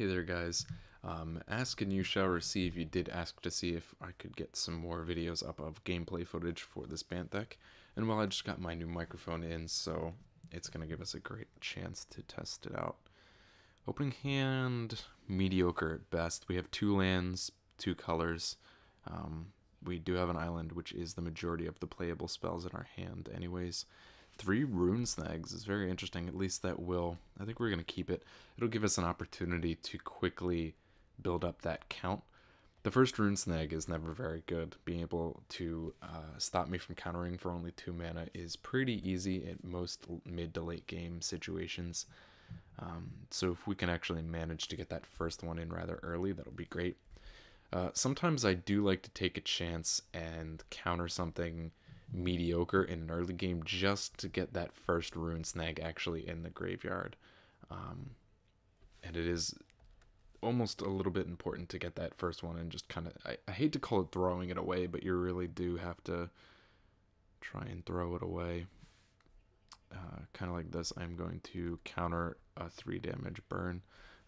Hey there, guys. Ask and you shall receive. You did ask to see if I could get some more videos up of gameplay footage for this Bant deck. And well, I just got my new microphone in, so it's going to give us a great chance to test it out. Opening hand, mediocre at best. We have 2 lands, 2 colors. We do have an island, which is the majority of the playable spells in our hand anyways. 3 rune snags is very interesting. At least that will, I think we're going to keep it. It'll give us an opportunity to quickly build up that count. The first rune snag is never very good. Being able to stop me from countering for only 2 mana is pretty easy at most mid to late game situations. So if we can actually manage to get that first one in rather early, that'll be great. Sometimes I do like to take a chance and counter something mediocre in an early game just to get that first rune snag actually in the graveyard. And it is almost a little bit important to get that first one and just kind of, I hate to call it throwing it away, but you really do have to try and throw it away. Kind of like this, I'm going to counter a 3 damage burn.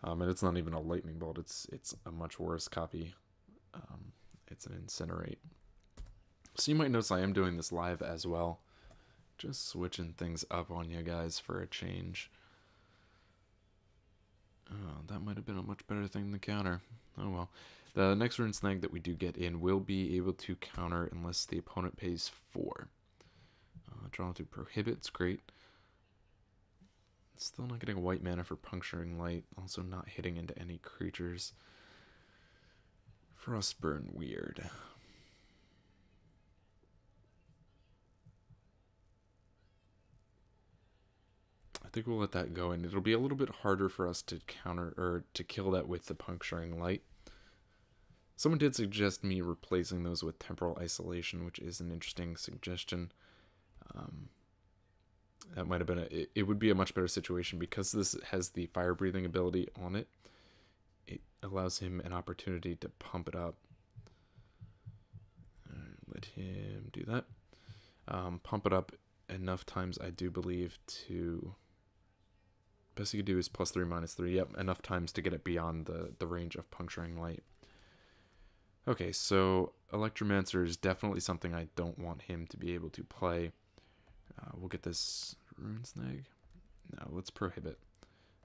And it's not even a lightning bolt, it's a much worse copy. It's an incinerate. So you might notice I am doing this live as well. Just switching things up on you guys for a change. Oh, that might have been a much better thing to counter. Oh well. The next rune snag that we do get in will be able to counter unless the opponent pays 4. Draw to prohibit's great. Still not getting a white mana for puncturing light. Also not hitting into any creatures. Frostburn weird. I think we'll let that go, and it'll be a little bit harder for us to counter or to kill that with the puncturing light. Someone did suggest me replacing those with temporal isolation, which is an interesting suggestion. That might have been it would be a much better situation because this has the fire breathing ability on it. It allows him an opportunity to pump it up. Let him do that. Pump it up enough times, I do believe, to... Best you could do is +3, -3. Yep, enough times to get it beyond the range of puncturing light. Okay, so Electromancer is definitely something I don't want him to be able to play. We'll get this Rune Snag. No, let's prohibit.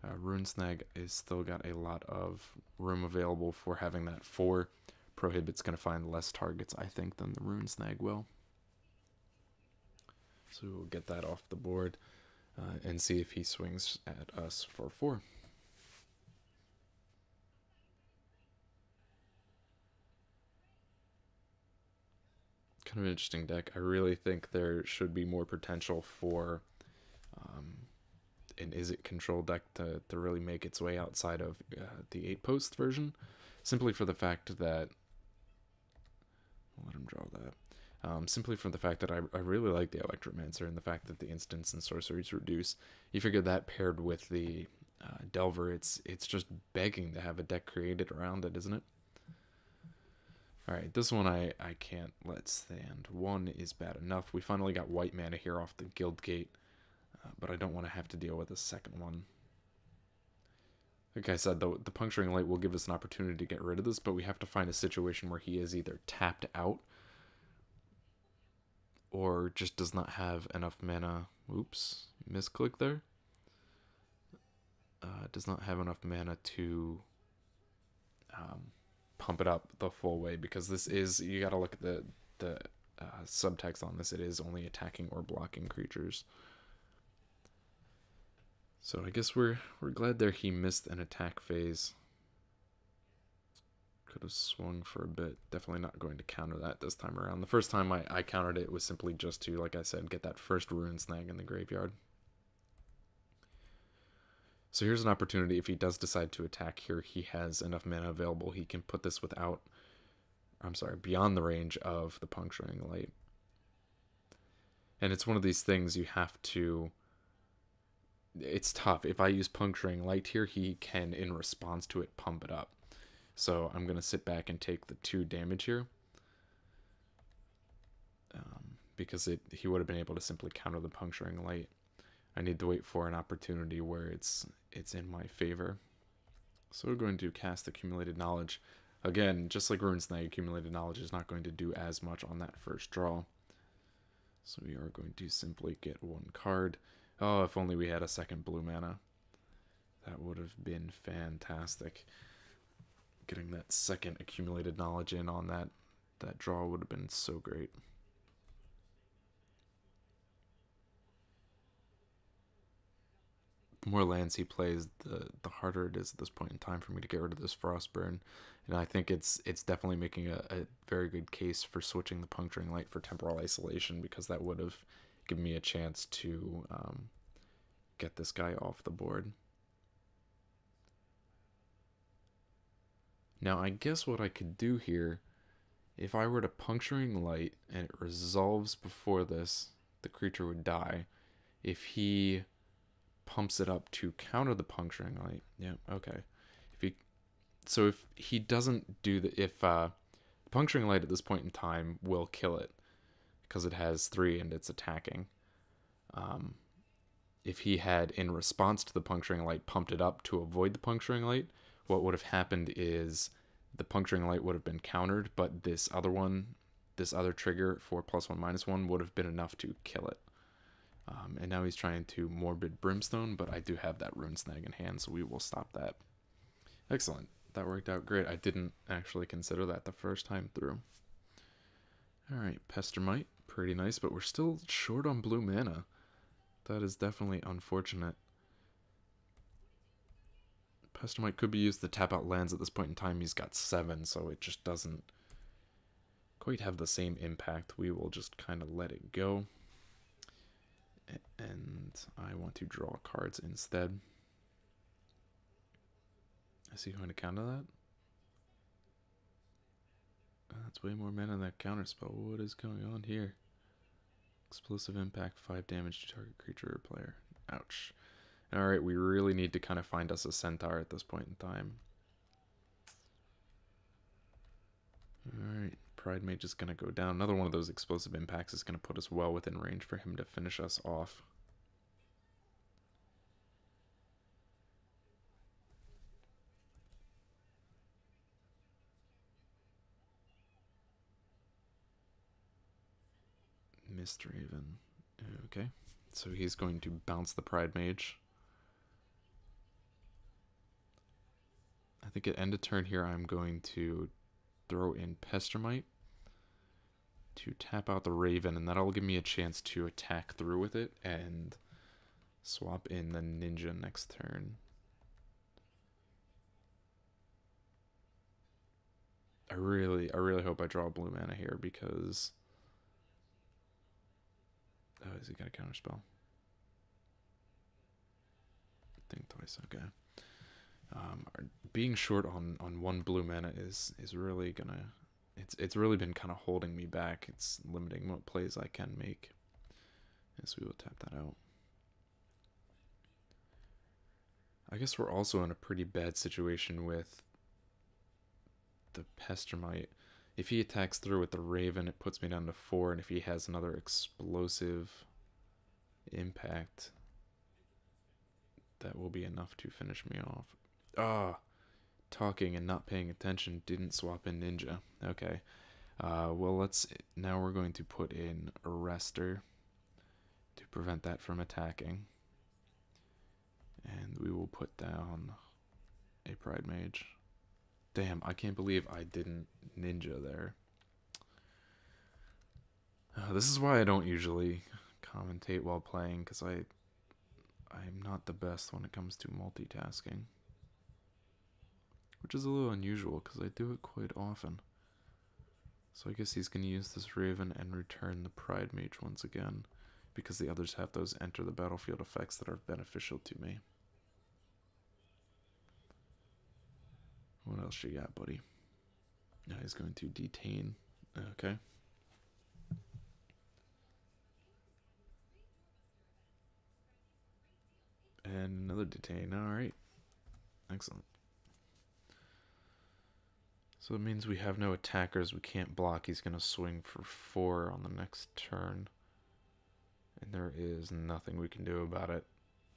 Rune Snag is still got a lot of room available for having that 4. Prohibit's going to find less targets, I think, than the Rune Snag will. So we'll get that off the board and see if he swings at us for 4. Kind of an interesting deck. I really think there should be more potential for an Izzet control deck to really make its way outside of the 8-post version, simply for the fact that... I'll let him draw that. Simply from the fact that I really like the Electromancer and the fact that the instants and sorceries reduce. You figure that paired with the Delver, it's just begging to have a deck created around it, isn't it? Alright, this one I can't let stand. 1 is bad enough. We finally got white mana here off the guild gate, but I don't want to have to deal with a second one. Like I said, the puncturing light will give us an opportunity to get rid of this, but we have to find a situation where he is either tapped out or just does not have enough mana. Oops, misclick there. Does not have enough mana to pump it up the full way, because this is, you gotta look at the subtext on this. It is only attacking or blocking creatures. So I guess we're glad there he missed an attack phase. Could have swung for a bit. Definitely not going to counter that this time around. The first time I countered it was simply just to, like I said, get that first rune snag in the graveyard. So here's an opportunity. If he does decide to attack here, he has enough mana available. He can put this without... I'm sorry, beyond the range of the puncturing light. And it's one of these things you have to... It's tough. If I use puncturing light here, he can, in response to it, pump it up. So I'm going to sit back and take the 2 damage here. Because he would have been able to simply counter the puncturing light. I need to wait for an opportunity where it's in my favor. So we're going to cast Accumulated Knowledge. Again, just like Rune Snag, Accumulated Knowledge is not going to do as much on that first draw. So we are going to simply get one card. Oh, if only we had a second blue mana. That would have been fantastic. Getting that second Accumulated Knowledge in on that draw would have been so great. The more lands he plays, the harder it is at this point in time for me to get rid of this Frostburn. And I think it's definitely making a very good case for switching the Puncturing Light for Temporal Isolation, because that would have given me a chance to get this guy off the board. Now, I guess what I could do here, if I were to Puncturing Light and it resolves before this, the creature would die. If he pumps it up to counter the Puncturing Light, yeah, okay. If he doesn't do if Puncturing Light at this point in time will kill it because it has 3 and it's attacking. If he had, in response to the Puncturing Light, pumped it up to avoid the Puncturing Light, what would have happened is the Puncturing Light would have been countered, but this other trigger for +1/-1 would have been enough to kill it. And now he's trying to Morbid Brimstone, but I do have that Rune Snag in hand, so we will stop that. Excellent. That worked out great. I didn't actually consider that the first time through. Alright, Pestermite. Pretty nice, but we're still short on blue mana. That is definitely unfortunate. Pestermite could be used to tap out lands at this point in time. He's got 7, so it just doesn't quite have the same impact. We will just kind of let it go. And I want to draw cards instead. Is he going to counter that? That's way more mana than that counterspell. What is going on here? Explosive impact, 5 damage to target creature or player. Ouch. Alright, we really need to kind of find us a centaur at this point in time. Alright, Pride Mage is going to go down. Another one of those explosive impacts is going to put us well within range for him to finish us off. Mistraven. Okay, so he's going to bounce the Pride Mage. I think at end of turn here I'm going to throw in Pestermite to tap out the Raven, and that'll give me a chance to attack through with it and swap in the Ninja next turn. I really hope I draw blue mana here, because oh, has he got a counterspell? Think twice, okay. Being short on 1 blue mana is really gonna, it's really been kind of holding me back. It's limiting what plays I can make. Yes, we will tap that out. I guess we're also in a pretty bad situation with the Pestermite. If he attacks through with the Raven, it puts me down to 4, and if he has another explosive impact, that will be enough to finish me off. Ah, talking and not paying attention, didn't swap in Ninja. Okay. Well, now we're going to put in Arrestor to prevent that from attacking. And we will put down a Pride Mage. Damn, I can't believe I didn't Ninja there. This is why I don't usually commentate while playing, because I'm not the best when it comes to multitasking. Which is a little unusual, because I do it quite often. So I guess he's going to use this Raven and return the Pride Mage once again, because the others have those enter the battlefield effects that are beneficial to me. What else you got, buddy? Now he's going to detain. Okay. And another detain. Alright. Excellent. So it means we have no attackers. We can't block. He's going to swing for 4 on the next turn. And there is nothing we can do about it.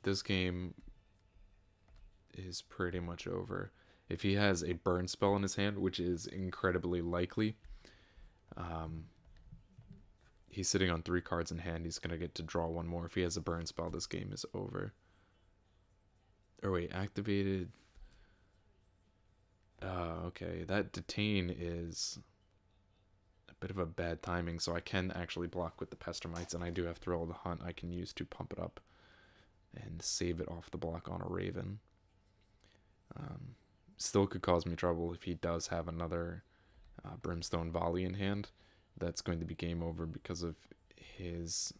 This game is pretty much over. If he has a burn spell in his hand, which is incredibly likely, he's sitting on 3 cards in hand. He's going to get to draw 1 more. If he has a burn spell, this game is over. Or wait, activated. Okay, that detain is a bit of a bad timing, so I can actually block with the Pestermites, and I do have Thrill of the Hunt I can use to pump it up and save it off the block on a Raven. Still could cause me trouble if he does have another Brimstone Volley in hand. That's going to be game over because of his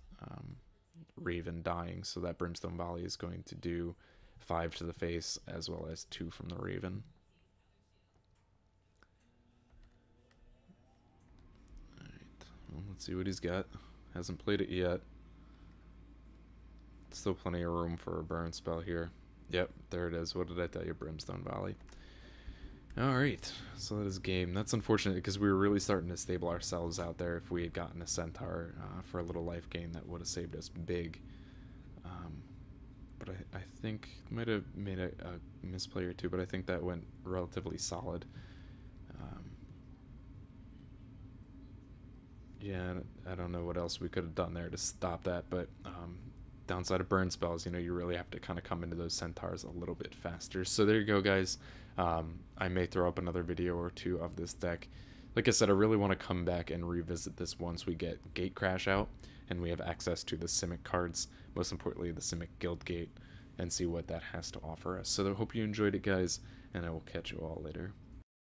Raven dying, so that Brimstone Volley is going to do 5 to the face as well as 2 from the Raven. Alright, well, let's see what he's got. Hasn't played it yet. Still plenty of room for a burn spell here. Yep, there it is. What did I tell you? Brimstone Volley. Alright, so that is game. That's unfortunate because we were really starting to stable ourselves out there. If we had gotten a Centaur for a little life gain, that would have saved us big. But I think might have made a misplay or two, but I think that went relatively solid. Yeah, I don't know what else we could have done there to stop that, but downside of burn spells, you know, you really have to kind of come into those Centaurs a little bit faster. So there you go, guys. I may throw up another video or 2 of this deck. Like I said, I really want to come back and revisit this once we get Gate Crash out and we have access to the Simic cards, most importantly the Simic Guild Gate, and see what that has to offer us. So I hope you enjoyed it, guys, and I will catch you all later.